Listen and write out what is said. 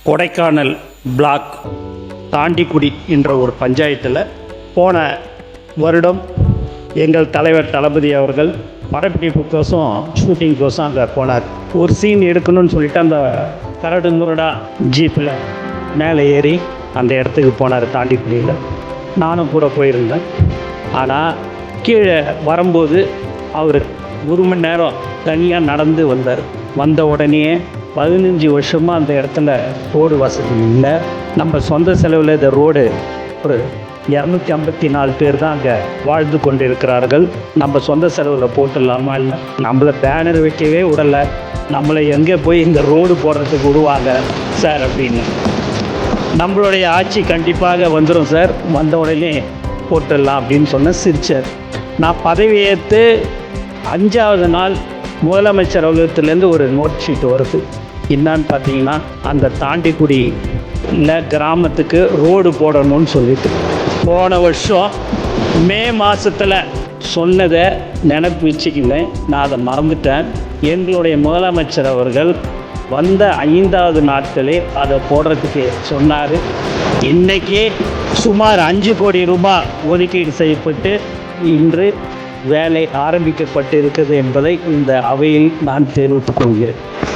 Kodaikanal black Thandikudi என்ற ஒரு பஞ்சாயத்தில் போன வருடம் எங்கள் தலைவர் தளபதி அவர்கள் படப்பிடிப்புக்கோசம் ஷூட்டிங்கோசம் அங்கே போனார். ஒரு சீன் எடுக்கணும்னு சொல்லிட்டு அந்த கரடு முரடா ஜீப்பில் மேலே ஏறி அந்த இடத்துக்கு போனார். தாண்டிக்குடியில் நானும் கூட போயிருந்தேன். ஆனால் கீழே வரும்போது அவர் 1 மணி நேரம் தனியாக நடந்து வந்தார். வந்த உடனே 15 வருஷமாக அந்த இடத்துல ரோடு வசதி இல்லை. நம்ம சொந்த செலவில் இந்த ரோடு ஒரு 254 பேர் தான் அங்கே வாழ்ந்து கொண்டு இருக்கிறார்கள். நம்ம சொந்த செலவில் போட்டுடலாமா? இல்லை, நம்மளை பேனர் வைக்கவே விடலை. நம்மளை எங்கே போய் இந்த ரோடு போடுறதுக்கு விடுவாங்க சார் அப்படின்னு. நம்மளுடைய ஆட்சி கண்டிப்பாக வந்துடும் சார், வந்த உடனே போட்டுடலாம் அப்படின்னு சொன்ன சிரிச்சார். நான் பதவியேற்று 5வது நாள் முதலமைச்சர் அலுவலகத்துலேருந்து ஒரு நோட் ஷீட் வருது. என்னான்னு பார்த்தீங்கன்னா, அந்த தாண்டிக்குடியில் கிராமத்துக்கு ரோடு போடணும்னு சொல்லிட்டு போன வருஷம் மே மாதத்தில் சொன்னதை நினைப்பு வச்சுக்கினேன். நான் அதை மறந்துட்டேன். எங்களுடைய முதலமைச்சர் அவர்கள் வந்த 5வது நாட்களே அதை போடுறதுக்கு சொன்னார். இன்றைக்கி சுமார் 5 கோடி ரூபாய் ஒதுக்கீடு செய்யப்பட்டு இன்று வேலை ஆரம்பிக்கப்பட்டு இருக்கிறது என்பதை இந்த அவையில் நான் தெரிவித்துக் கொள்கிறேன்.